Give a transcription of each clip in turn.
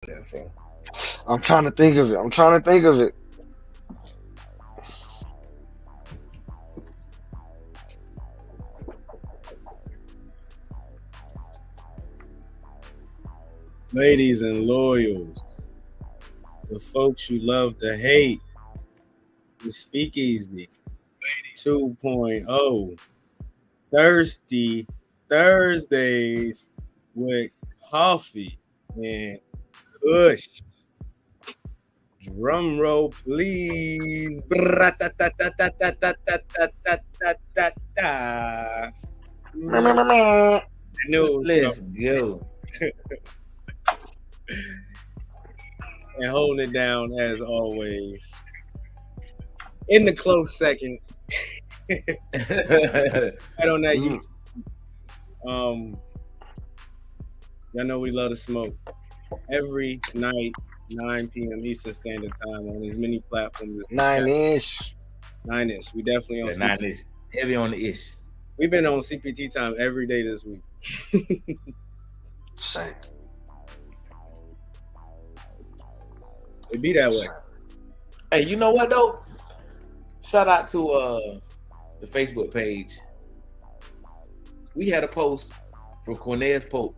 that from? I'm trying to think of it. Ladies and loyals, the folks you love to hate, the Speakeasy 2.0, Thirsty Thursdays with Coffee and Kush. Drum roll, please. I knew it Let's was go. and holding it down as always. In the close second. Right on that YouTube. Y'all know we love to smoke. Every night, 9 p.m. Eastern Standard Time on as many platforms as we can. 9-ish. 9-ish. We definitely on Yeah, 9-ish. Heavy on the ish. We've been on CPT time every day this week. Same. It be that way. Hey, you know what though? Shout out to the Facebook page. We had a post from Cornez Pope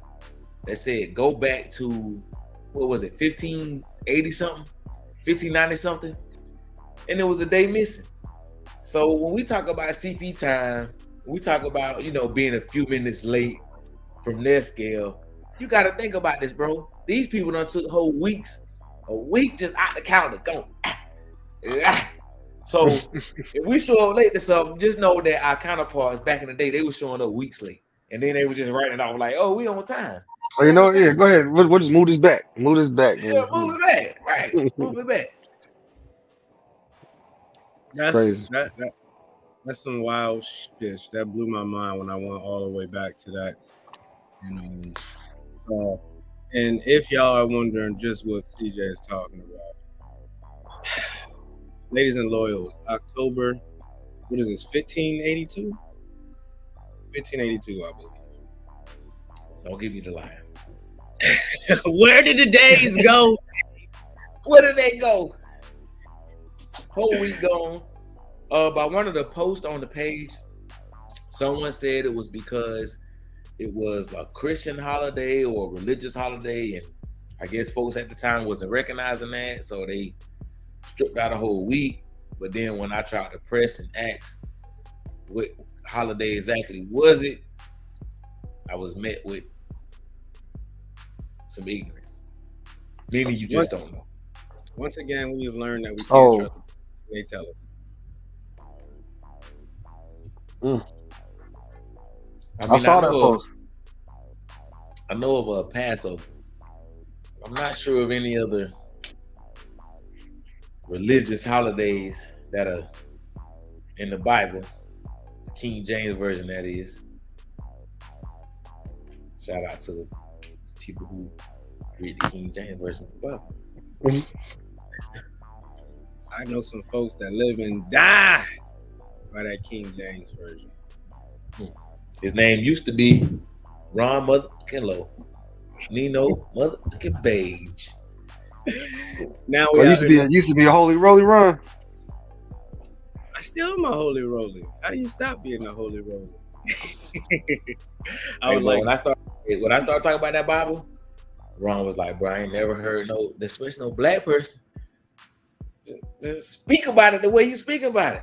that said go back to, what was it, 1580 something, 1590 something, and there was a day missing. So when we talk about CP time, we talk about, you know, being a few minutes late from their scale. You got to think about this, bro. These people done took whole weeks, a week just out the calendar, going. So if we show up late to something, just know that our counterparts back in the day, they were showing up weeks late, and then they were just writing it off like, "Oh, we on time." Oh, you know what? Yeah, go ahead. We'll just move this back. Move this back. Yeah, move it back. Right, move it back. Crazy. That's some wild shit. That blew my mind when I went all the way back to that. You know. So, and if y'all are wondering just what CJ is talking about, ladies and loyals, October, what is this, 1582? 1582, I believe. Don't give me the lie. Where did the days go? Where did they go? Whole week gone. By one of the posts on the page, someone said it was because it was a Christian holiday or a religious holiday, and I guess folks at the time wasn't recognizing that, so they stripped out a whole week. But then when I tried to press and ask what holiday exactly was it, I was met with some ignorance. Meaning you just don't know. Once again, we've learned that we can't trust them. They tell us. I saw that post. I know of a Passover. I'm not sure of any other religious holidays that are in the Bible, the King James version, that is. Shout out to the people who read the King James version of the Bible. I know some folks that live and die by that King James version. His name used to be Ron motherfucking Lowe. Nino motherfucking Beige. Now used to be a holy roly Ron. I still am a holy roly. How do you stop being a holy roly? When I start talking about that Bible, Ron was like, "Bro, I ain't never heard especially no black person just speak about it the way you speak about it."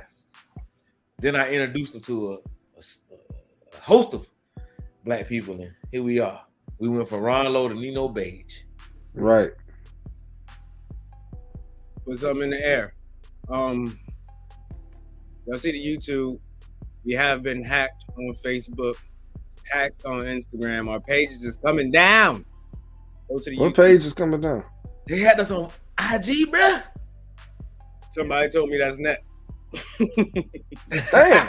Then I introduced him to a host of black people, and here we are. We went from Ron Lowe to Nino Beige. Right. Put something in the air. Y'all see the YouTube. We have been hacked on Facebook, hacked on Instagram. Our page is just coming down. Go to the What YouTube. page is coming down? They had us on IG, bruh. Somebody told me that's next. Damn.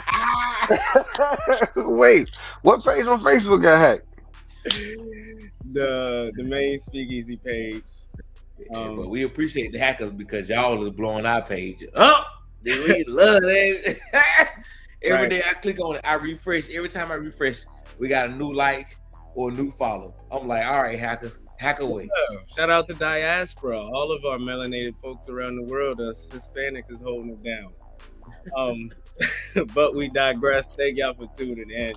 Wait, what page on Facebook got hacked? The main Speakeasy page. But we appreciate the hackers because y'all is blowing our page up. We love that. Every day I click on it, I refresh. Every time I refresh, we got a new like or a new follow. I'm like, all right, hackers, Hack away. Shout out to diaspora. All of our melanated folks around the world, us Hispanics, is holding it down. But we digress. Thank y'all for tuning in.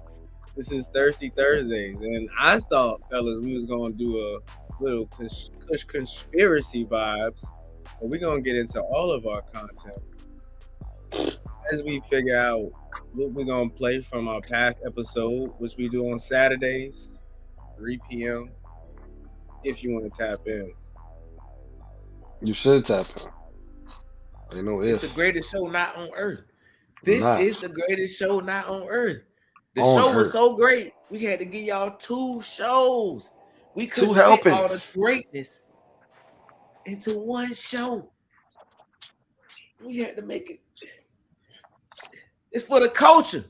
This is Thirsty Thursdays, and I thought, fellas, we was gonna do a little Kush conspiracy vibes, but we're gonna get into all of our content as we figure out what we're gonna play from our past episode, which we do on Saturdays, 3 p.m. If you want to tap in. You should tap in. Ain't no It's if. the greatest show not on earth. This is the greatest show not on earth. The On show was earth. so great. We had to give y'all 2 shows. We couldn't 2 fit all helpings. the greatness into one show. We had to make it. It's for the culture.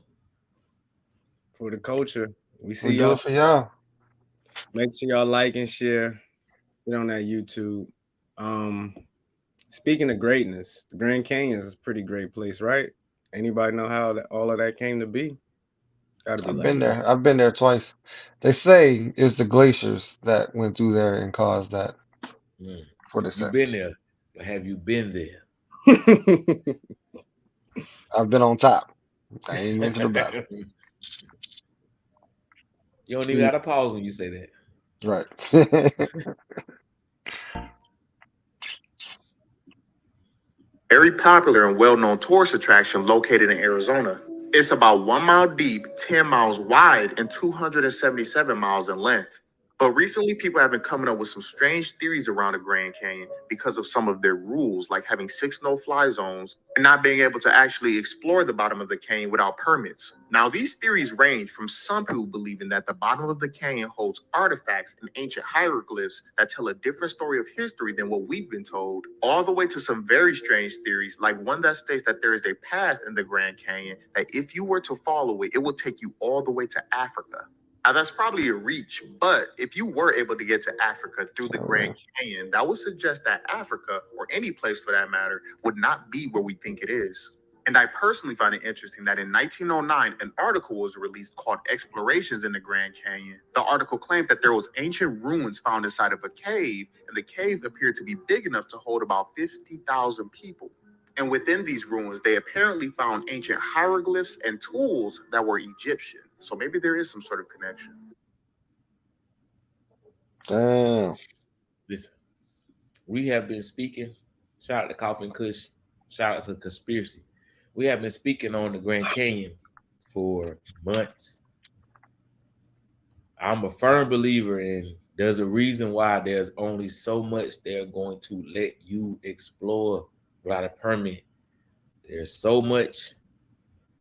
For the culture. We see We do y'all. it for y'all. Make sure y'all like and share. Get on that YouTube. Speaking of greatness, the Grand Canyon is a pretty great place, right? Anybody know how all of that came to be? Gotta be I've like been there. I've been there twice. They say it's the glaciers that went through there and caused that. That's what they say. You've been there, but have you been there? I've been on top. I ain't been to the bottom. You don't even got to pause when you say that. Right. Very popular and well-known tourist attraction located in Arizona. It's about 1 mile deep, 10 miles wide, and 277 miles in length. But recently, people have been coming up with some strange theories around the Grand Canyon because of some of their rules, like having 6 no-fly zones and not being able to actually explore the bottom of the canyon without permits. Now, these theories range from some people believing that the bottom of the canyon holds artifacts and ancient hieroglyphs that tell a different story of history than what we've been told, all the way to some very strange theories, like one that states that there is a path in the Grand Canyon that if you were to follow it, it will take you all the way to Africa. Now, that's probably a reach, but if you were able to get to Africa through the Grand Canyon, that would suggest that Africa, or any place for that matter, would not be where we think it is. And I personally find it interesting that in 1909, an article was released called Explorations in the Grand Canyon. The article claimed that there was ancient ruins found inside of a cave, and the cave appeared to be big enough to hold about 50,000 people. And within these ruins, they apparently found ancient hieroglyphs and tools that were Egyptian. So maybe there is some sort of connection. Damn. Listen, we have been speaking. Shout out to Koffee Kush. Shout out to Conspiracy. We have been speaking on the Grand Canyon for months. I'm a firm believer in there's a reason why there's only so much they're going to let you explore without a permit. There's so much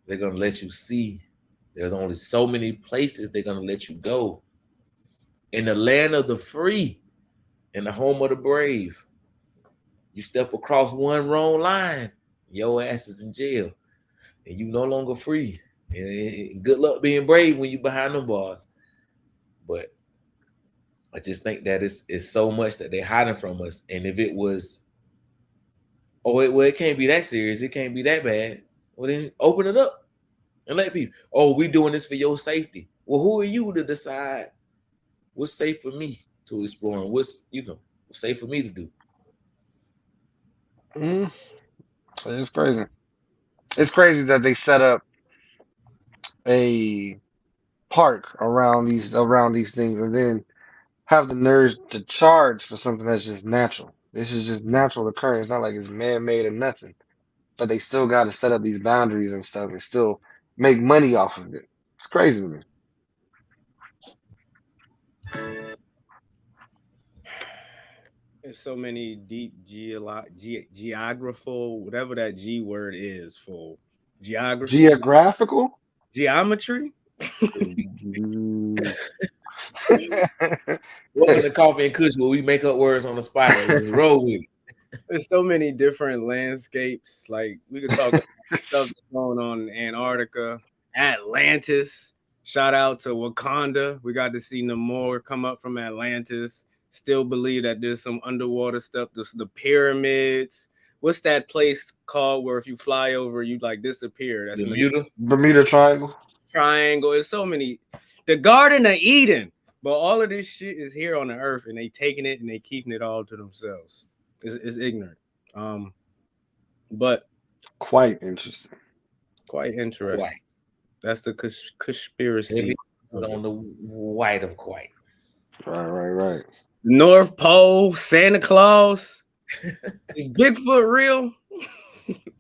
they're going to let you see. There's only so many places they're going to let you go. In the land of the free, in the home of the brave, you step across one wrong line, your ass is in jail, and you no longer free. And good luck being brave when you're behind them bars. But I just think that it's so much that they're hiding from us. And if it was, it can't be that serious, it can't be that bad, well, then open it up. And let people, we doing this for your safety. Well, who are you to decide what's safe for me to explore and what's safe for me to do? It's crazy. It's crazy that they set up a park around these things and then have the nerves to charge for something that's just natural. This is just natural occurrence. It's not like it's man-made or nothing. But they still got to set up these boundaries and stuff and still make money off of it. It's crazy to me. There's so many deep geographical, whatever that G word is for geography. Geographical? Geometry? Welcome to Koffee and Kush, where we make up words on the spot and just roll with it. There's so many different landscapes. Like we could talk about stuff that's going on in Antarctica, Atlantis. Shout out to Wakanda. We got to see Namor come up from Atlantis. Still believe that there's some underwater stuff. The pyramids. What's that place called where if you fly over, you like disappear? That's Bermuda. Bermuda Triangle. Triangle. There's so many. The Garden of Eden. But all of this shit is here on the earth, and they taking it and they keeping it all to themselves. It's ignorant. But Quite interesting. quite interesting. White. That's the conspiracy. Heavy is on the white of quite. Right. North Pole, Santa Claus. Is Bigfoot real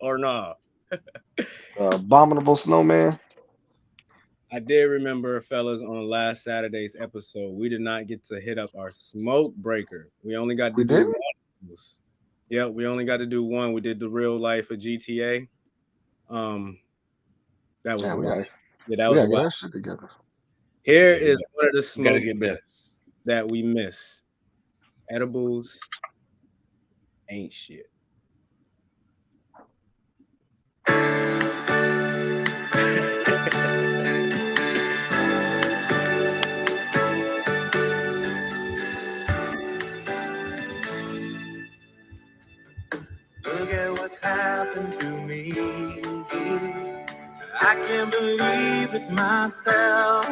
or not? Abominable snowman. I did remember, fellas, on last Saturday's episode, we did not get to hit up our smoke breaker. We only got to We do didn't? one. Yeah, we only got to do one. We did the real life of GTA. That was Yeah, a we lot. gotta, Yeah, that we was a gotta get lot. that shit together. Here is one of the You gotta smoke get better. that we miss. Edibles ain't shit. Look at what's happened to me. I can't believe it myself.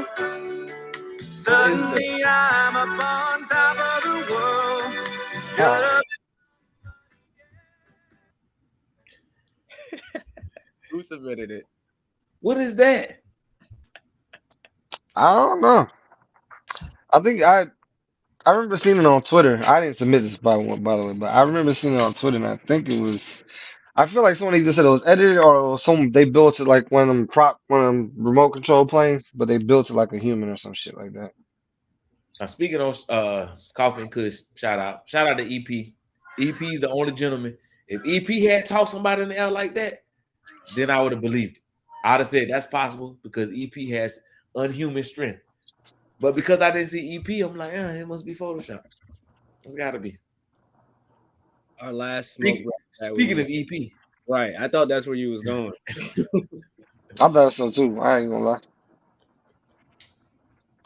Suddenly I'm up on top of the world. Shut up. Who submitted it? What is that? I don't know. I think I remember seeing it on Twitter. I didn't submit this by the way, but I remember seeing it on Twitter, and I think it was. I feel like someone either said it was edited or it was some they built it like one of them remote control planes, but they built it like a human or some shit like that. Now speaking of Koffee Kush, shout out to EP. EP's the only gentleman. If EP had taught somebody in the air like that, then I would have believed it. I'd have said that's possible because EP has unhuman strength. But because I didn't see EP, I'm like, it must be Photoshop. It's got to be. Our last smoke. Speaking of EP, right? I thought that's where you was going. I thought so too. I ain't gonna lie.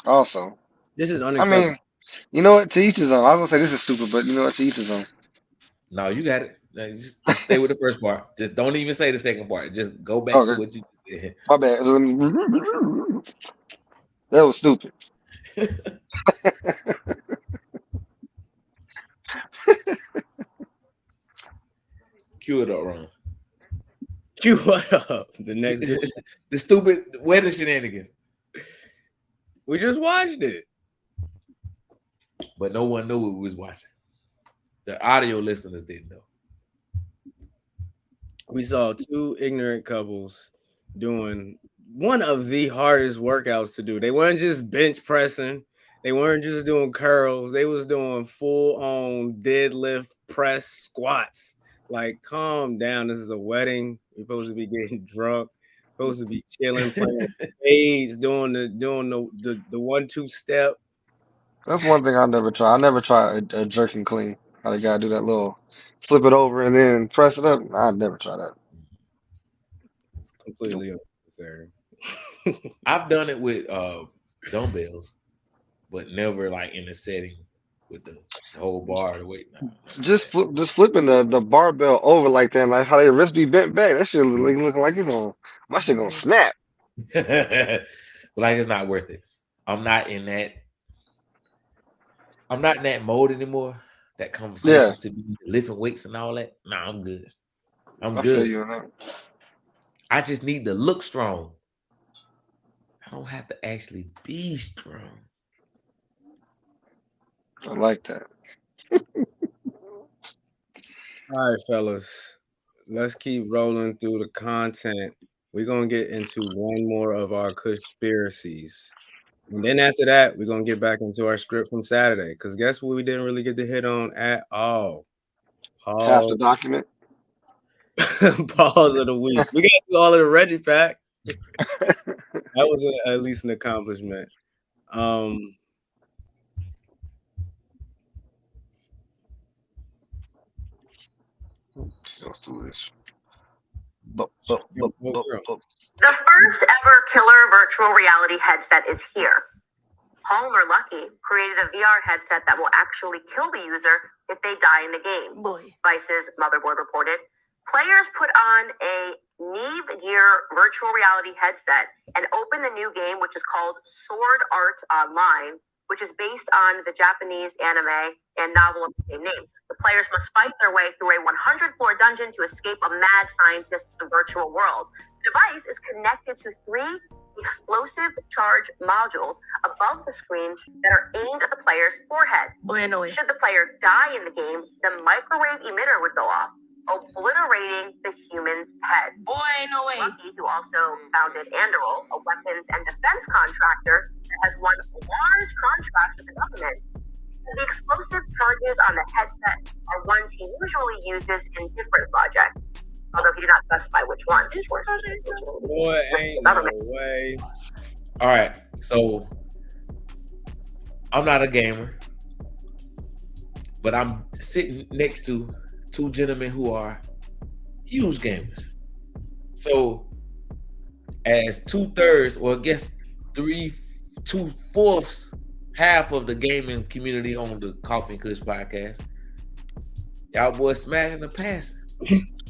Also, This is I unacceptable. mean, you know what? To each his own. I was gonna say this is stupid, but you know what? To each his own. no, you got it. Just stay with the first part. Just don't even say the second part. Just go back to what you just said. My bad. That was stupid. Cue it up, Ron. Cue what up? The next the stupid wedding shenanigans. We just watched it. But no one knew what we was watching. The audio listeners didn't know. We saw two ignorant couples doing one of the hardest workouts to do. They weren't just bench pressing. They weren't just doing curls. They was doing full-on deadlift press squats. Like, calm down. This is a wedding. We're supposed to be getting drunk. Supposed to be chilling, playing spades, doing the 1-2 step. That's one thing I never try. I never try a jerk and clean. How they gotta do that little flip it over and then press it up. I never try that. It's completely unnecessary. I've done it with dumbbells, but never like in a setting with the whole bar to weight. Just flipping the barbell over like that, like how their wrist be bent back. That shit looking like it's on. My shit gonna snap. But like it's not worth it. I'm not in that mode anymore. That conversation to be lifting weights and all that. Nah, I'm good. I'm I good. feel you on that. I just need to look strong. I don't have to actually be strong. I like that. All right, fellas. Let's keep rolling through the content. We're going to get into one more of our conspiracies. And then after that, we're going to get back into our script from Saturday. Because guess what we didn't really get to hit on at all? Half the document. Pause of the week. We got to do all of the Reggie pack. That was at least an accomplishment. Let's do this. The first ever killer virtual reality headset is here. Palmer Lucky created a VR headset that will actually kill the user if they die in the game. Vice's Motherboard reported. Players put on a Neve Gear virtual reality headset and open the new game, which is called Sword Art Online, which is based on the Japanese anime and novel of the same name. The players must fight their way through a 100-floor dungeon to escape a mad scientist's virtual world. The device is connected to 3 explosive charge modules above the screen that are aimed at the player's forehead. Should the player die in the game, the microwave emitter would go off, obliterating the human's head. Lucky, who also founded Anduril, a weapons and defense contractor that has won large contracts with the government, the explosive charges on the headset are ones he usually uses in different projects, although he did not specify which ones. Boy, ain't no way. All right, so I'm not a gamer, but I'm sitting next to 2 gentlemen who are huge gamers. So as 2/3, or I guess 2/4, half of the gaming community on the Koffee Kush podcast, y'all boys smashing the passing.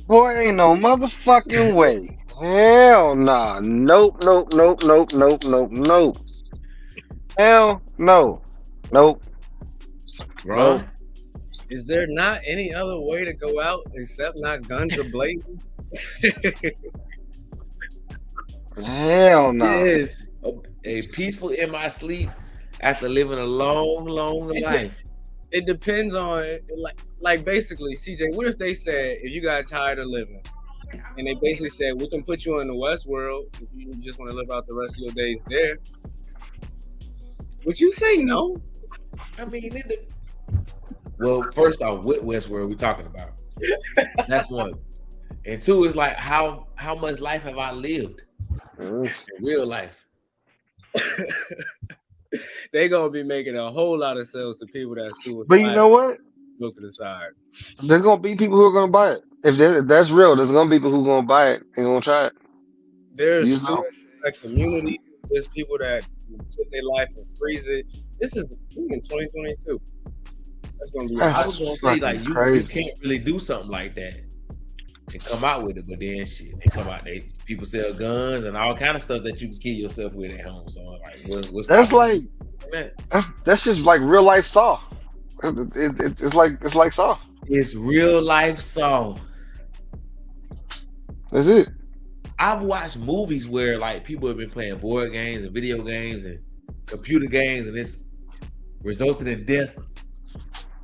Boy, ain't no motherfucking way. Hell nah. Nope. Hell no. Nope. Bro, Is there not any other way to go out except not guns blazing? Hell no. yes, a peaceful in my sleep after living a long life. It depends on like basically, CJ. What if they said if you got tired of living, and they basically said we can put you in the West world if you just want to live out the rest of your days there? Would you say no? I mean, well, first off, what Westworld we talking about? That's one. And 2 is like how much life have I lived in real life? They gonna be making a whole lot of sales to people that suicide. But you know what? Look to the side. There's gonna be people who are gonna buy it. If that's real, there's gonna be people who are gonna buy it and gonna try it. There's You know. a community. There's people that put their life and freeze it. This is in 2022. That's gonna be. I was gonna say like you crazy. can't really do something like that and come out with it, but then shit, they come out. People sell guns and all kind of stuff that you can kill yourself with at home. So like, what's That's stopping like you? that's just like real life Saw. It's like Saw. It's real life Saw. That's it. I've watched movies where like people have been playing board games and video games and computer games, and it's resulted in death.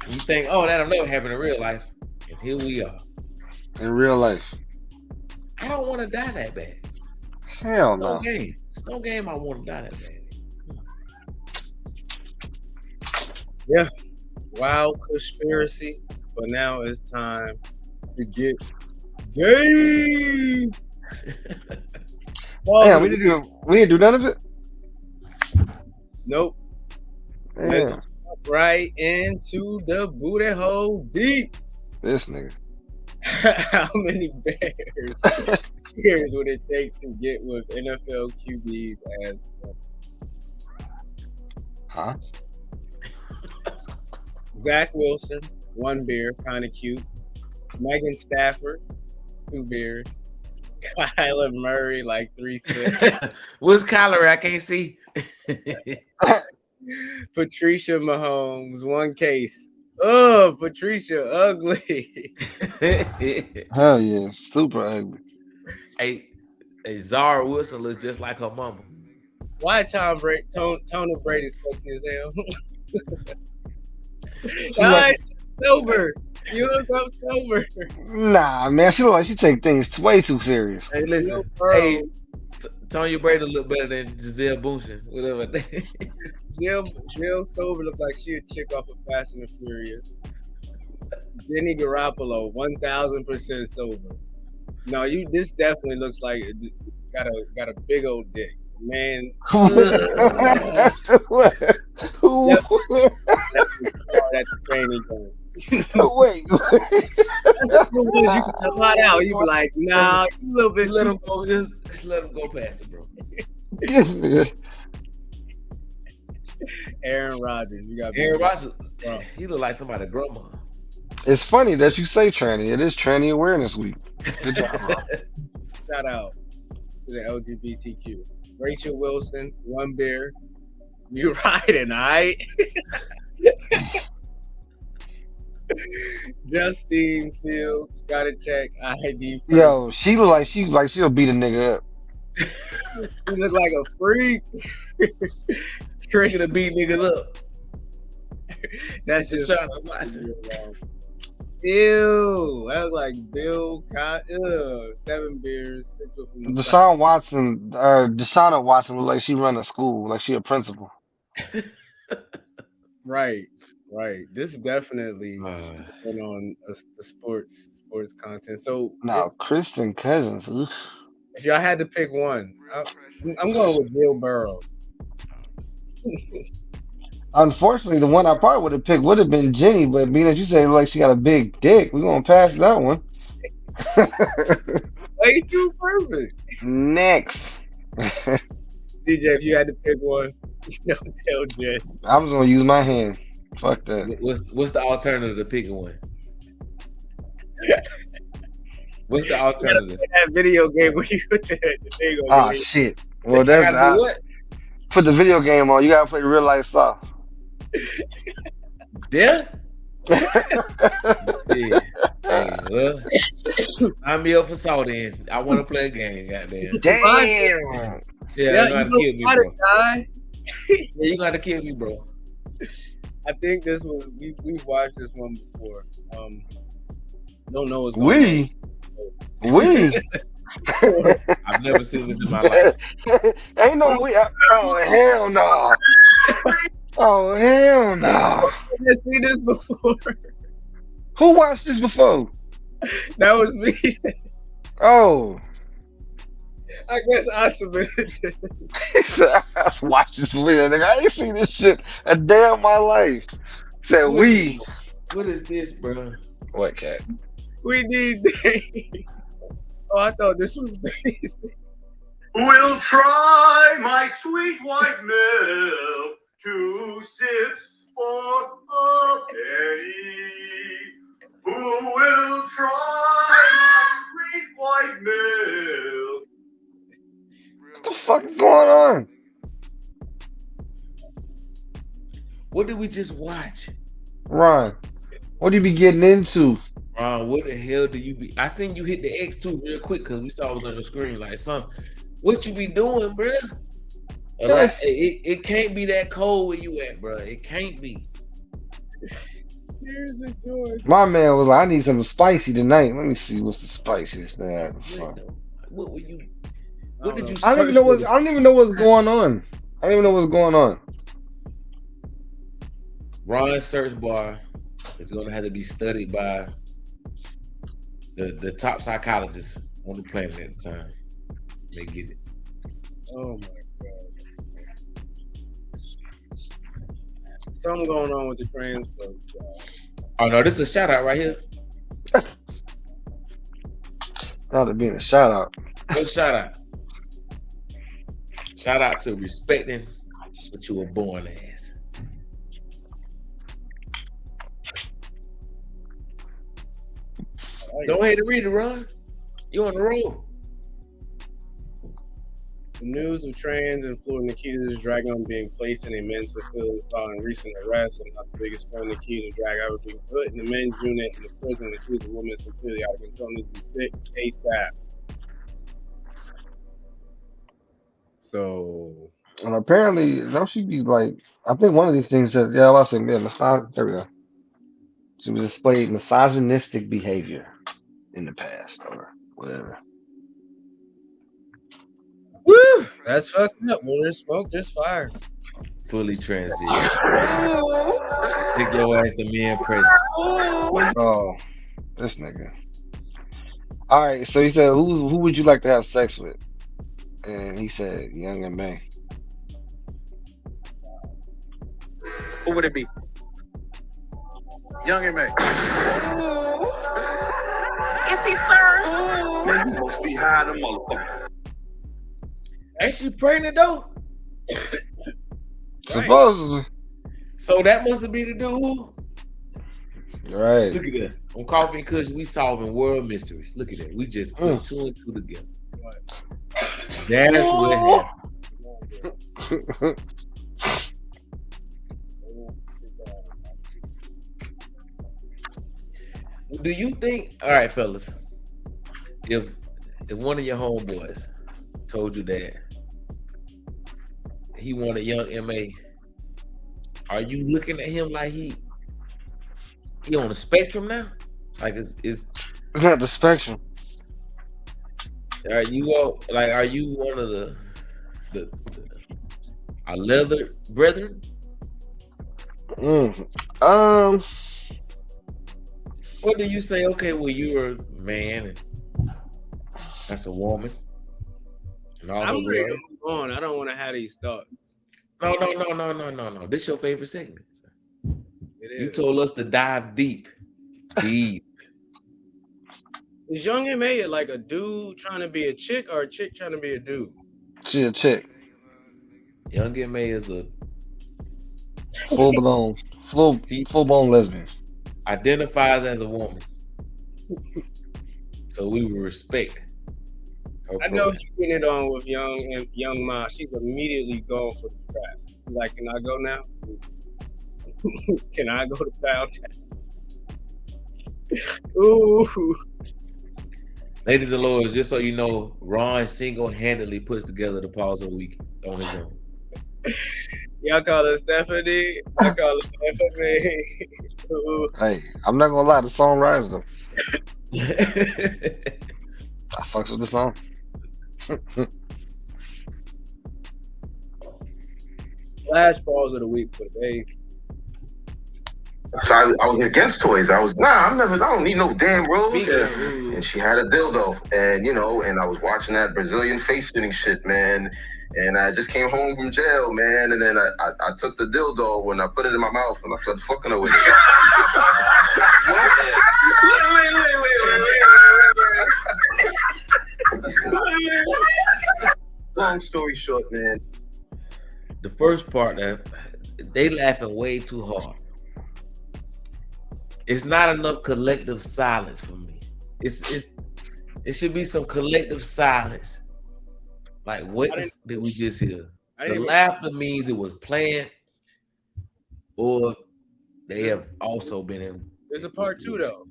And you think, oh, that'll never happen in real life, and here we are. In real life. I don't want to die that bad. Hell No no. game. It's no game I want to die that bad. Wow, Kushspiracy. But now it's time to get gay. Damn, we didn't do none of it. Nope. Damn. Let's jump right into the booty hole deep. This nigga. How many years would it take to get with NFL QBs as Huh? Zach Wilson, 1 beer, kind of cute. Megan Stafford, 2 beers. Kyler Murray, like 3 sips. What's Kyler? I can't see. Patricia Mahomes, 1 case. Oh, Patricia, ugly. Hell yeah. Super ugly. Hey, Zara Wilson looks just like her mama. Why Tony Brady's sexy as hell? Guys, sober. You look up sober. Nah, man. I feel like she take things way too serious. Hey, listen. Yo, bro. Hey, Tony Brady look better than Giselle Bundchen, whatever. Jill Sober looked like she a chick off of Fast and the Furious. Jenny Garoppolo, 1000% sober. No, this definitely looks like got a big old dick, man. What? Who? That's the training thing. Wait. That's what you can come out. You be like, nah, you a little bit. Let him go. Just let him go past it, bro. Aaron Rodgers, you got Aaron Rodgers. He look like somebody's grandma. It's funny that you say tranny. It is Tranny Awareness Week. Good job, bro. Shout out to the LGBTQ. Rachel Wilson, 1 beer. You riding, all right? Justine Fields, gotta check ID first. Yo, she look like she'll beat a nigga up. You look like a freak. You're gonna beat niggas up. That's just Deshaun Watson. Ew, that was like Bill. 7 beers. Deshaun Deshauna Watson look like she run a school, like she a principal. Right. This is definitely put on the sports content. So Now, Kristen Cousins. Oof. if y'all had to pick one, I'm going with Bill Burrow. Unfortunately, the one I probably would have picked would have been Jenny, but being that you say like she got a big dick, we're gonna pass that one. Way too perfect. Next. CJ, if you had to pick one, don't tell Jen. I'm just gonna use my hand. Fuck that. What's the alternative to picking one? What's the alternative? That video game where you put the thing on. Ah, shit. Well, that's what? Put the video game on. You gotta play real life stuff. Death? Yeah. Hey, well, I'm here for salt in. I want to play a game, goddamn. Damn. Yeah, you got to kill me, bro. Die. Yeah, you got to kill me, bro. I think this was we've watched this one before. Don't know what's We. I've never seen this in my life. Ain't no we. Oh hell no. Oh hell no. I've seen this before. Who watched this before? That was me. Oh. I guess I submitted it. I watched this movie. Nigga, I ain't seen this shit a day of my life. Said we. What is this, bro? What, cat? We need days. Oh, I thought this was basic. We'll try my sweet white milk, 2 sips for a penny. Who will try my sweet white milk? What the fuck is going on? What did we just watch? Ron, what do you be getting into? Ron, what the hell do you be? I seen you hit the X2 real quick because we saw it was on the screen. Like, son, what you be doing, bro? Like, it can't be that cold where you at, bro. It can't be. Here's a George. My man was like, I need something spicy tonight. Let me see what's the spiciest thing. What were you? What did you? I don't even know what's going on. I don't even know what's going on. Ron's search bar is gonna have to be studied by the top psychologists on the planet at the time. They get it. Oh my god. Something going on with the trans folks, y'all. Oh no, this is a shout out right here. Not to being a shout out. Good shout out. Shout out to respecting what you were born as. Don't hate to read it, Ron. You on the road. The news of trans and Florida Nikita's Dragon being placed in a men's facility following recent arrest and not the biggest friend Nikita drag ever being put in the men's unit in the prison and accused the woman is completely out of control needs to be fixed ASAP. So And apparently, don't she be like, I think one of these things that, yeah, I was saying, yeah, there we go. She was displayed misogynistic behavior in the past or whatever. woo, that's fucked up. When there's smoke, there's fire. Fully transition. Take your ass to men prison. Oh, this nigga. All right, so he said, who would you like to have sex with? And he said, Young and May. Who would it be? Young and May. Is he sir? Man, you must be high the motherfucker. Ain't she pregnant though? Supposedly. So that must have been the dude. Right. Look at that. On Koffee Kush, we solving world mysteries. Look at that. We just put 2 and 2 together. That's what happened. Do you think? All right, fellas. If one of your homeboys told you that he wanted young MA, are you looking at him like he on the spectrum now? Like is not the spectrum. are you all like are you one of the our leather brethren? What do you say? Okay, well you're a man and that's a woman. And all I'm the ready to world. move on. I don't want to have these thoughts. No. This your favorite segment. Sir. It is. You told us to dive deep. Deep. Is Young M.A. like a dude trying to be a chick or a chick trying to be a dude? She a chick. Young M.A. is a Full blown lesbian. identifies as a woman. So we will respect her. I know she's getting it on with young Ma. She's immediately going for the strap. She's like, can I go now? Can I go to Pound Town? Ooh. Ladies and lords, just so you know, Ron single-handedly puts together the pause of the week on his own. Y'all call her Stephanie. I call her Stephanie. Ooh. Hey, I'm not gonna lie, the song rides though. I fucks with the song. Last pause of the week for the day. So I was against toys. I don't need no damn rose. And she had a dildo, and and I was watching that Brazilian face sitting shit, man. And I just came home from jail, man. And then I took the dildo and I put it in my mouth and I started fucking her with it. Long story short, man. The first part that they laughing way too hard. It's not enough collective silence for me. It should be some collective silence. Like what did we just hear? The laughter means it was planned, or they have also been in. There's a part two though.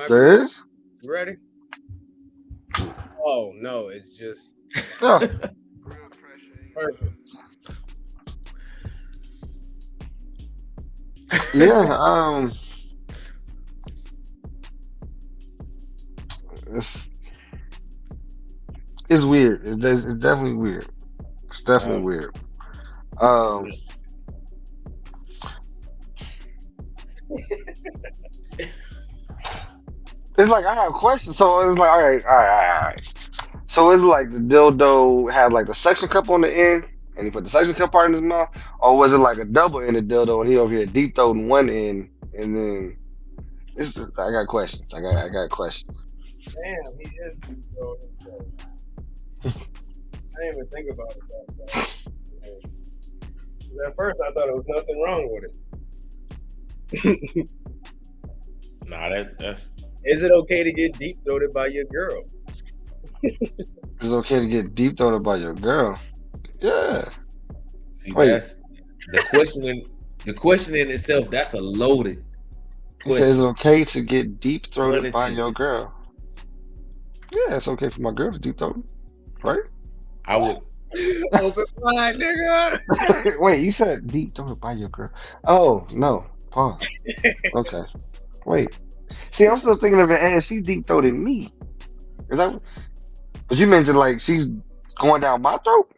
There is? You ready? Oh no, it's just Yeah. perfect. Yeah, it's weird. It's definitely weird. It's definitely weird. It's like I have questions. So it's like, all right. So it's like the dildo had like the suction cup on the end, and he put the suction cup part in his mouth, or was it like a double-ended dildo and he over here deep throating one end, and then I got questions. I got questions. Damn, he is deep throating himself. I didn't even think about it that way. At first, I thought there was nothing wrong with it. Nah, that's. Is it okay to get deep throated by your girl? It's okay to get deep throated by your girl. Yeah. See, Wait. that's the question. The question in itself. That's a loaded It says question. it's okay to get deep throated by Relative. your girl. Yeah, it's okay for my girl to deep throat, right? I would. Open wide, nigga. Wait, you said deep throated by your girl? Oh no, pause. Okay, wait. See, I'm still thinking of it as she deep throated me. Is that? But you mentioned like she's going down my throat.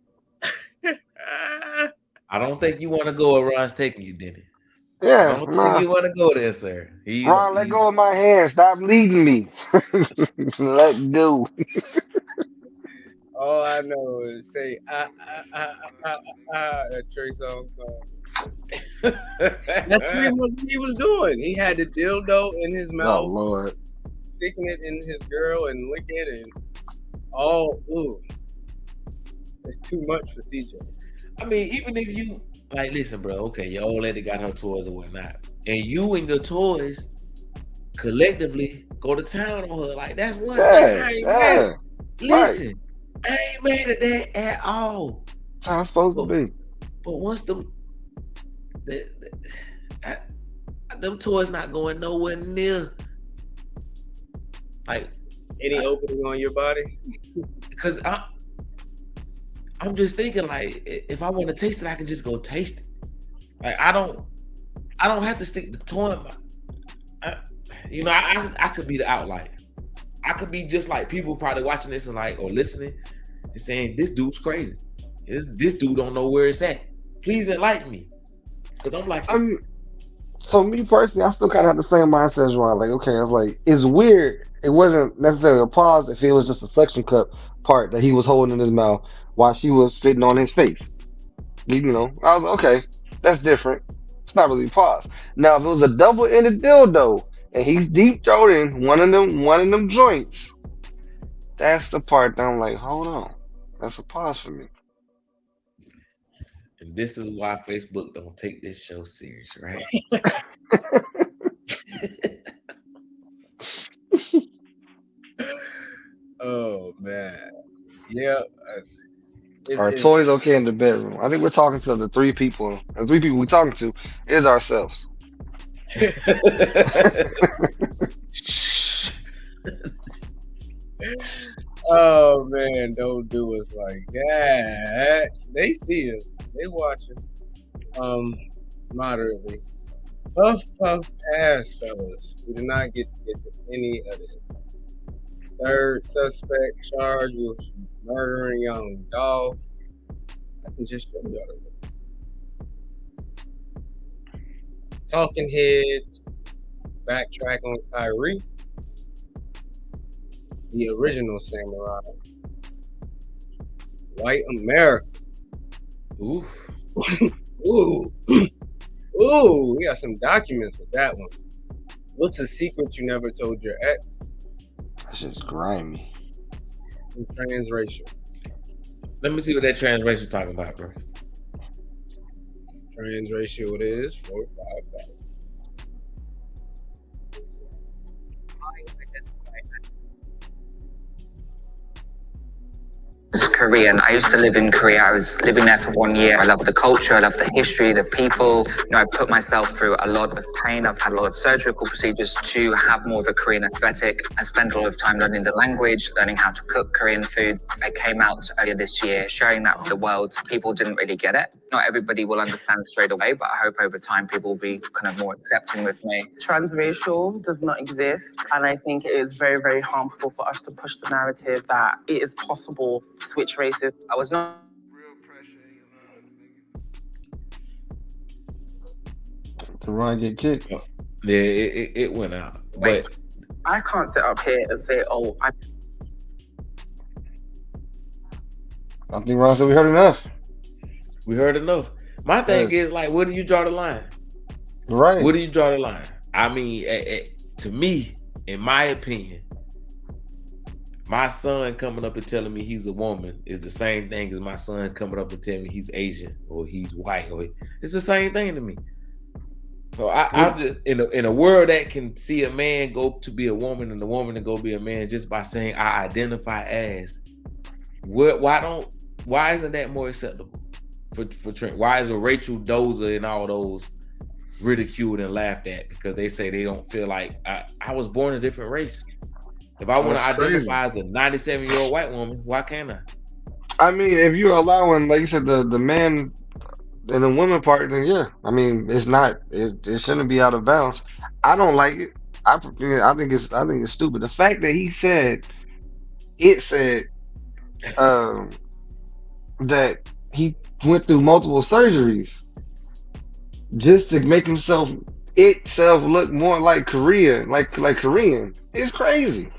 I don't think you want to go where Ron's taking you, Denny. I Yeah, don't nah. think you want to go there, sir. Ron, let go of my hand. Stop leading me. Let go. All I know is say that Trey song. That's pretty much what he was doing. He had the dildo in his Oh mouth, Lord. sticking it in his girl and licking it, and ooh, it's too much for CJ. I mean, even if you like, listen, bro. Okay, your old lady got her toys or whatnot, and you and your toys collectively go to town on her. Like that's one thing. I ain't mad. Listen, I ain't mad at that at all. That's how it's supposed to be. But once them toys not going nowhere near Like any opening on your body? Because I'm just thinking, like, if I want to taste it, I can just go taste it. Like I don't have to stick the tongue. I could be the outlier. I could be just like people probably watching this and like or listening and saying this dude's crazy. This dude don't know where it's at. Please enlighten me, because I'm like, so me personally, I still kind of have the same mindset as Ron. Like, okay, I was like, it's weird. It wasn't necessarily a pause if it was just a suction cup part that he was holding in his mouth while she was sitting on his face. You know, I was like, okay, that's different. It's not really a pause. Now, if it was a double-ended dildo and he's deep throating one of them joints, that's the part that I'm like, hold on, that's a pause for me. and this is why Facebook don't take this show serious, right? Oh man, yeah. Our toys okay in the bedroom. I think we're talking to the three people. The three people we're talking to is ourselves. Oh man, don't do us like that. They see us. They watching. Moderately. Puff pass, fellas. We did not get to any of this. Third suspect charged with murdering young Dolph. I can just show y'all the list. Talking Heads. Backtrack on Kyrie. The original Samurai. White America. Ooh. Ooh. Ooh, we got some documents with that one. What's a secret you never told your ex? That's just grimy. And transracial. Let me see what that transracial talking about, bro. Transracial it is 455. Korean. I used to live in Korea. I was living there for 1 year. I love the culture. I love the history, the people. I put myself through a lot of pain. I've had a lot of surgical procedures to have more of a Korean aesthetic. I spent a lot of time learning the language, learning how to cook Korean food. I came out earlier this year sharing that with the world. People didn't really get it. Not everybody will understand straight away, but I hope over time people will be kind of more accepting with me. Transracial does not exist, and I think it is very, very harmful for us to push the narrative that it is possible to switch races. I was not Did Ron get kicked? Yeah, it went out. Wait. But I can't sit up here and say, oh, I think Ron said we heard enough. We heard enough. My thing is, like, where do you draw the line? Right. Where do you draw the line? I mean, to me, in my opinion, my son coming up and telling me he's a woman is the same thing as my son coming up and telling me he's Asian or he's white. It's the same thing to me. So I just in a world that can see a man go to be a woman and a woman to go be a man just by saying I identify as, why isn't that more acceptable for Trent? Why is Rachel Dozer and all those ridiculed and laughed at because they say they don't feel like I was born a different race? If I want to identify as a 97-year-old white woman, why can't I? I mean, if you're allowing, like you said, the man and the woman part, then yeah. I mean, it's not. It shouldn't be out of bounds. I don't like it. I think it's stupid. The fact that he said that he went through multiple surgeries just to make himself look more like Korean, like Korean. It's crazy.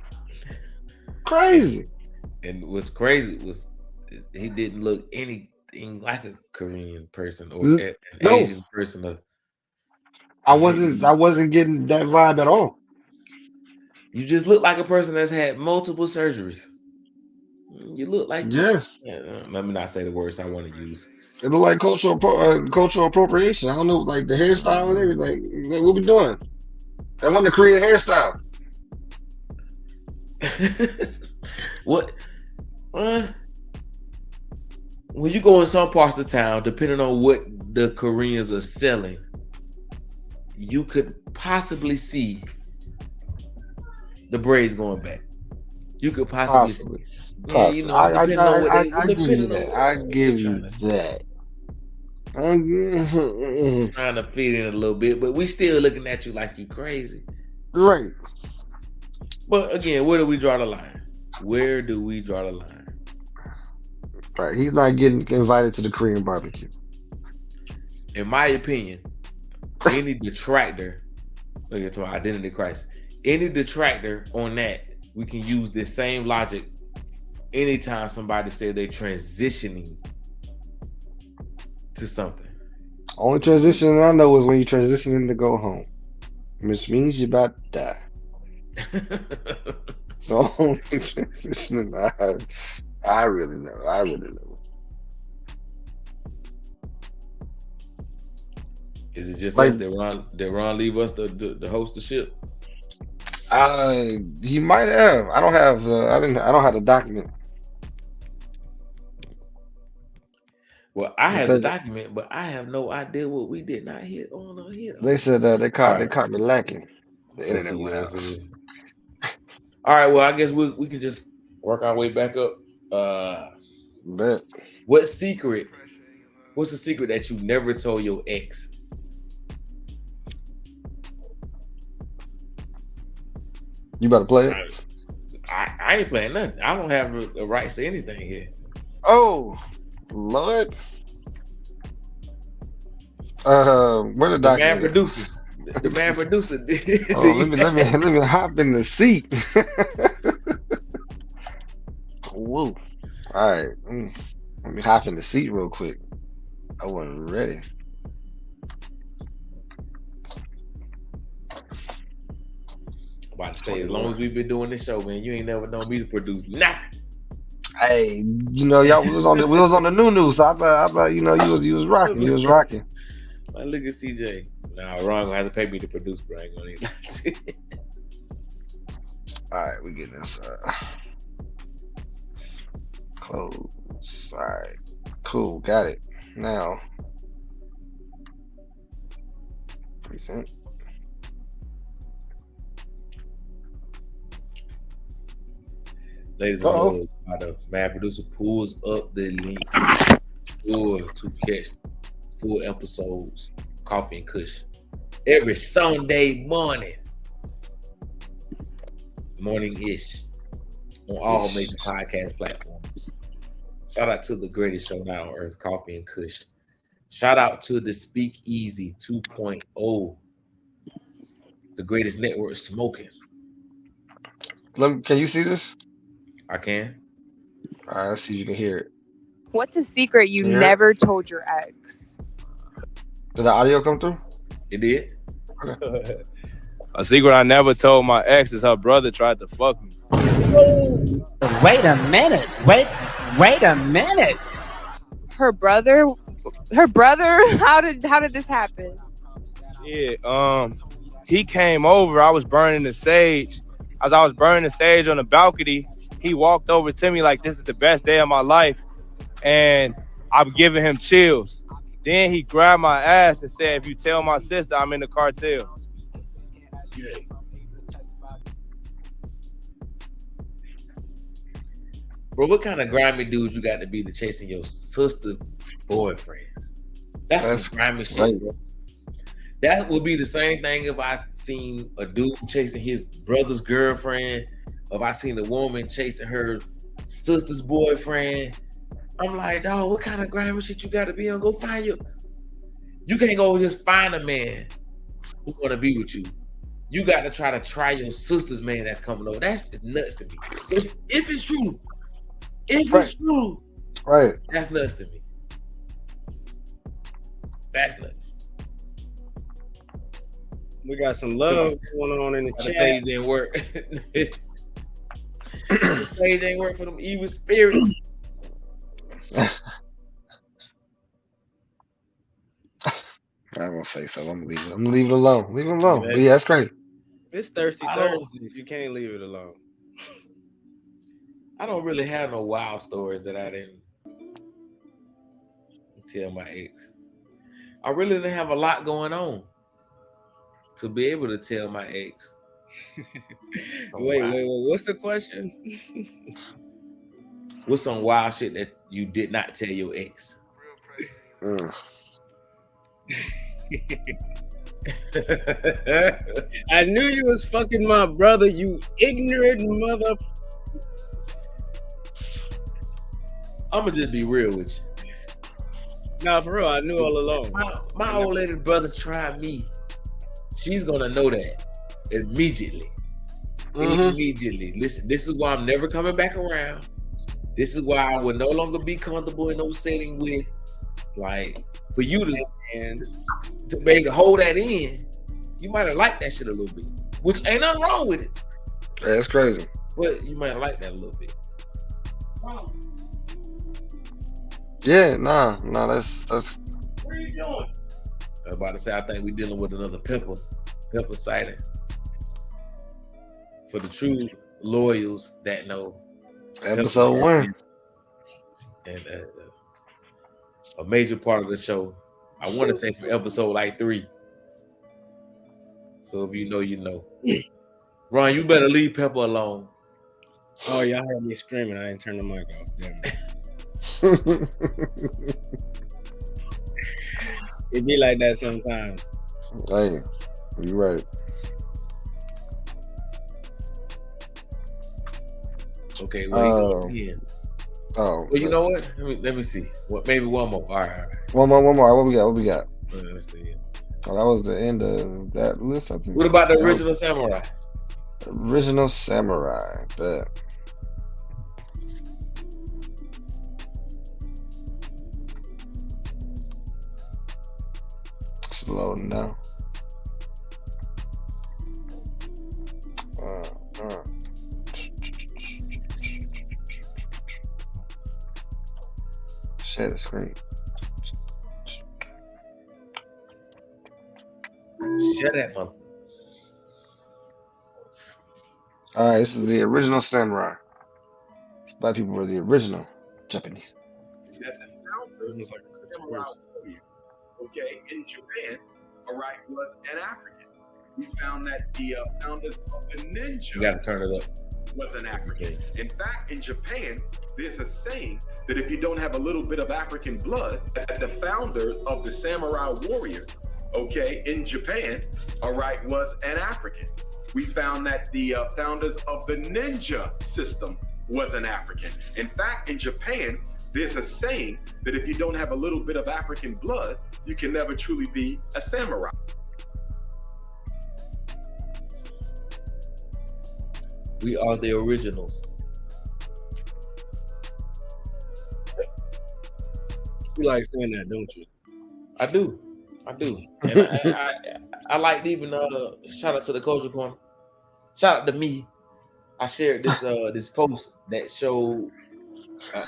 Crazy. And what's crazy was he didn't look anything like a Korean person or an Asian person. I wasn't getting that vibe at all. You just look like a person that's had multiple surgeries. You look like let me not say the words I want to use. It look like cultural appropriation. I don't know, like the hairstyle and everything. Like, what we doing? I want the Korean hairstyle. What? When you go in some parts of town, depending on what the Koreans are selling, you could possibly see the braids going back. You could possibly, Possibly. yeah, you know, I depending on what they, I give you depending on that. I what give they're you trying to that. trying to fit in a little bit, but we still looking at you like you crazy. Right. But again, where do we draw the line? Where do we draw the line? Right. He's not getting invited to the Korean barbecue. In my opinion, any detractor, look at my identity crisis. Any detractor on that, we can use this same logic anytime somebody says they're transitioning to something. Only transition I know is when you transitioning to go home, which means you're about to die. So only transition I really know. I really know. Is it just Like, us that Ron leave us to host the ship? he might have. I don't have. I don't have the document. Well, I They have the said document, but I have no idea what we did not hit on or hit on. they said All they right. caught me lacking. The Let's internet see went what out. else it is. All right, well, I guess we can just work our way back up. Bet. What's the secret that you never told your ex? You about to play it? I ain't playing nothing. I don't have the rights to anything here. Oh, Lord. Where the The man document? producer. The man producer. Oh, let me hop in the seat. Whoa. All right. Let me hop in the seat real quick. I wasn't ready. About to say, as long as we've been doing this show, man, you ain't never known me to produce nothing. Hey, you know, y'all we was on the new, so I thought you know you was rocking. You was rocking. Look at CJ. Nah, wrong. Gonna have to pay me to produce, bro. I ain't gonna need that. All right, we get this close. All right, cool, got it. Now, present. Ladies and gentlemen, the man producer pulls up the link to catch full episodes, Koffee and Kush, every Sunday morning-ish, on all major podcast platforms. Shout out to the greatest show now on earth, Koffee and Kush. Shout out to the Speakeasy 2.0, the greatest network smoking. Can you see this? I can. All right, let's see if you can hear it. What's a secret you never told your ex? Did the audio come through? It did. Okay. A secret I never told my ex is her brother tried to fuck me. Wait a minute. Wait a minute. Her brother? How did this happen? Yeah, he came over. I was burning the sage. As I was burning the sage on the balcony, he walked over to me like, this is the best day of my life. And I'm giving him chills. Then he grabbed my ass and said, if you tell my sister I'm in the cartel. Bro, what kind of grimy dude you got to be to chasing your sister's boyfriends? That's some grimy shit, right, bro. That would be the same thing if I seen a dude chasing his brother's girlfriend, if I seen a woman chasing her sister's boyfriend. I'm like, dog, what kind of grimy shit you got to be on? Go find you. You can't go just find a man who want to be with you. You got to try your sister's man that's coming over. That's just nuts to me. If it's true. If it's true, right? That's nuts to me. That's nuts. We got some love going on in the chat. The sage didn't work. The sage ain't work for them evil spirits. I was gonna say so. I'm gonna leave it alone. Leave it alone. But yeah, that's crazy. It's thirsty Thursdays. You can't leave it alone. I don't really have no wild stories that I didn't tell my ex. I really didn't have a lot going on to be able to tell my ex. Wait. What's the question? What's some wild shit that you did not tell your ex? I knew you was fucking my brother, you ignorant mother. I'ma just be real with you. Nah, for real, I knew all along. My old lady brother tried me. She's gonna know that immediately. Immediately. Listen, this is why I'm never coming back around. This is why I would no longer be comfortable in no setting with, like, for you to be able to hold that in. You might have liked that shit a little bit, which ain't nothing wrong with it. That's crazy. But you might have liked that a little bit. Yeah, nah, that's. What are you doing? I was about to say, I think we're dealing with another pepper sighting. For the true loyals that know. Episode 1. And a major part of the show. I want to say from episode like 3. So if you know, you know. Ron, you better leave Pepper alone. Oh, y'all heard me screaming. I didn't turn the mic off. Damn it. It be like that sometimes. Hey, you right. Okay, well, well, you know what? Let me see. Maybe one more. All right. One more. What we got? Let's see. Well, that was the end of that list, I think. What about the original Samurai? Original Samurai. Bet. It's loading now. Share the screen. Shut that mother. All right, this is the original Samurai. Black people were the original Japanese. Okay, in Japan, all right, was an African. We found that the founders of the ninja. You gotta turn it up. Was an African. In fact, in Japan, there's a saying that if you don't have a little bit of African blood, that the founder of the samurai warrior, okay, in Japan, all right, was an African. We found that the founders of the ninja system was an African. In fact, in Japan, there's a saying that if you don't have a little bit of African blood, you can never truly be a samurai. We are the originals. You like saying that, don't you? I do. And I like to even shout out to the Culture Corner. Shout out to me. I shared this this post that showed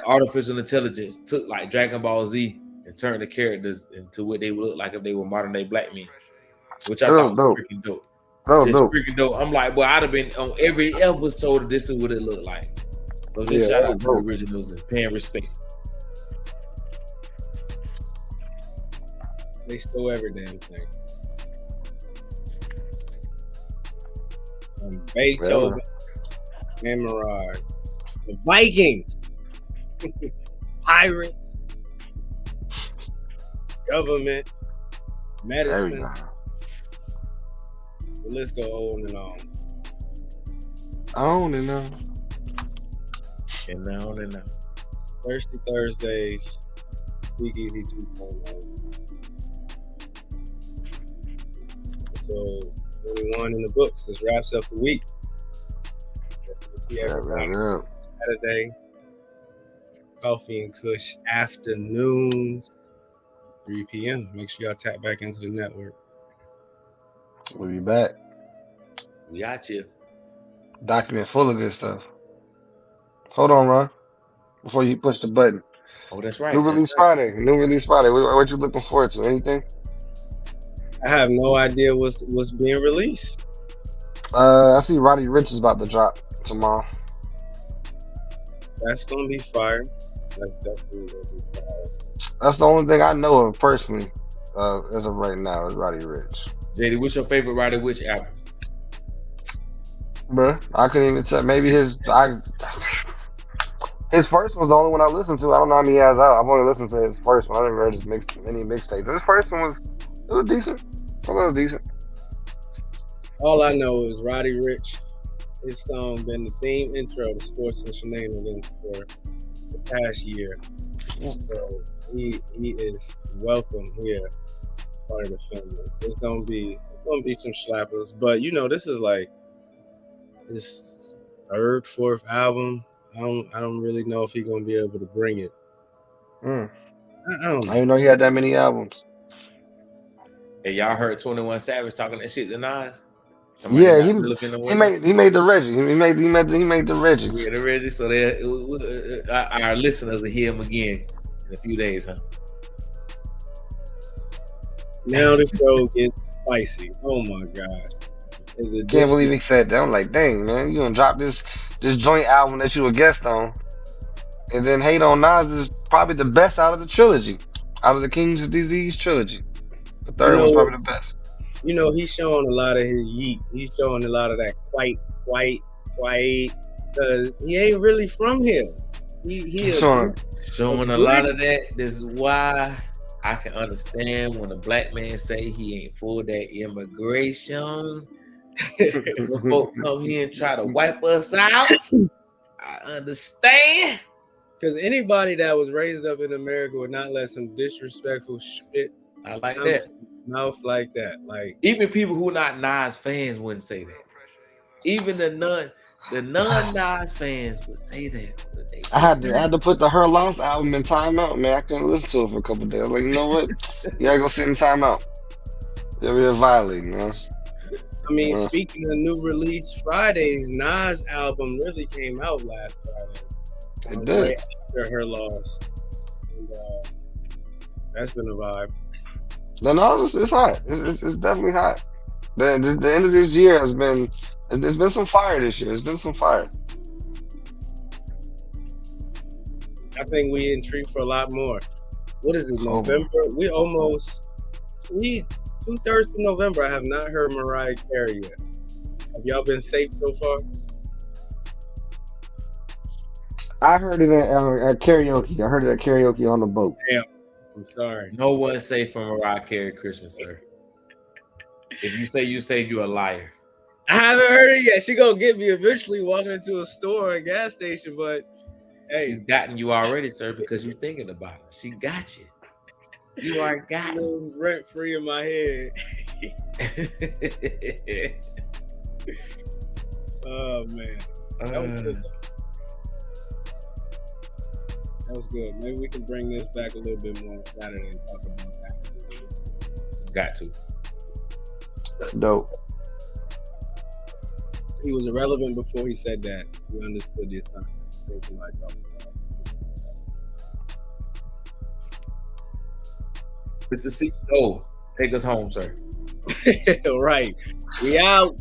artificial intelligence took like Dragon Ball Z and turned the characters into what they would look like if they were modern day black men, which I thought was freaking dope. Freaking dope. I'm like, boy, I'd have been on every episode. This is what it looked like. So just shout out to the originals and paying respect. They stole every damn thing. Beethoven, Samurai, the Vikings, pirates, government, medicine. The list go on and on. On and on. And on and on. Thirsty Thursdays, Speakeasy 2.0. So 21 in the books. This wraps up the week. Saturday. Coffee and Kush afternoons, 3 p.m. Make sure y'all tap back into the network. We'll be back. We got you. Document full of good stuff. Hold on, Ron. Before you push the button. Oh, that's right. New release Friday. What you looking forward to? Anything? I have no idea what's being released. I see Roddy Ricch is about to drop tomorrow. That's gonna be fire. That's definitely gonna be fire. That's the only thing I know of personally, as of right now, is Roddy Ricch. JD, what's your favorite Roddy Ricch album? Bruh, I couldn't even tell. Maybe his first was the only one I listened to. I don't know how many he has out. I've only listened to his first one. I never heard his any mixtape. His first one was decent. I thought it was decent. All I know is Roddy Ricch, his song been the theme intro to Sports and Shenanigans for the past year. So he is welcome here, part of the family. It's gonna be some slappers, but this is like his third, fourth album. I don't really know if he's gonna be able to bring it. I don't know. didn't know he had that many albums. Hey, y'all heard 21 Savage talking that shit to Nas? Yeah, he made the Reggie. He made the Reggie. Yeah, the Reggie. So our listeners will hear him again in a few days, huh? Now the show gets spicy. Oh my god! Can't believe he said that. I'm like, dang man, you gonna drop this joint album that you a guest on, and then hate on Nas is probably the best out of the trilogy, out of the King's Disease trilogy. The third one's probably the best. He's showing a lot of his yeet. He's showing a lot of that quite, because he ain't really from here. He's showing a lot of that. This is why I can understand when a black man say he ain't for that immigration. When folk come here and try to wipe us out, I understand. Because anybody that was raised up in America would not let some disrespectful shit. I like that. Mouth like that. Like even people who not Nas fans wouldn't say that. Even the non-Nas fans would say that. I had to put the Her Loss album in timeout, man. I couldn't listen to it for a couple days. I'm like, you know what? You gotta go sit in timeout. They're violating, man. I mean, speaking of new release Fridays, Nas' album really came out last Friday. It did. Right after Her Loss. And that's been a vibe. The Nas is hot. It's definitely hot. The end of this year has been. There's been some fire this year. There's been some fire. I think we in treat for a lot more. What is it, November? We 2/3 of November. I have not heard Mariah Carey yet. Have y'all been safe so far? I heard it at karaoke. I heard it at karaoke on the boat. Damn. I'm sorry. No one's safe from Mariah Carey Christmas, sir. If you say you saved, you're a liar. I haven't heard it yet. She gonna get me eventually walking into a store or a gas station, but hey. She's gotten you already, sir, because you're thinking about it. She got you. You are got it. Rent free in my head. Oh man. That was good. Maybe we can bring this back a little bit more Saturday and talk about that. Got to. Dope. He was irrelevant before he said that. We understood this time. Mr. CEO, take us home, sir. Right. We out.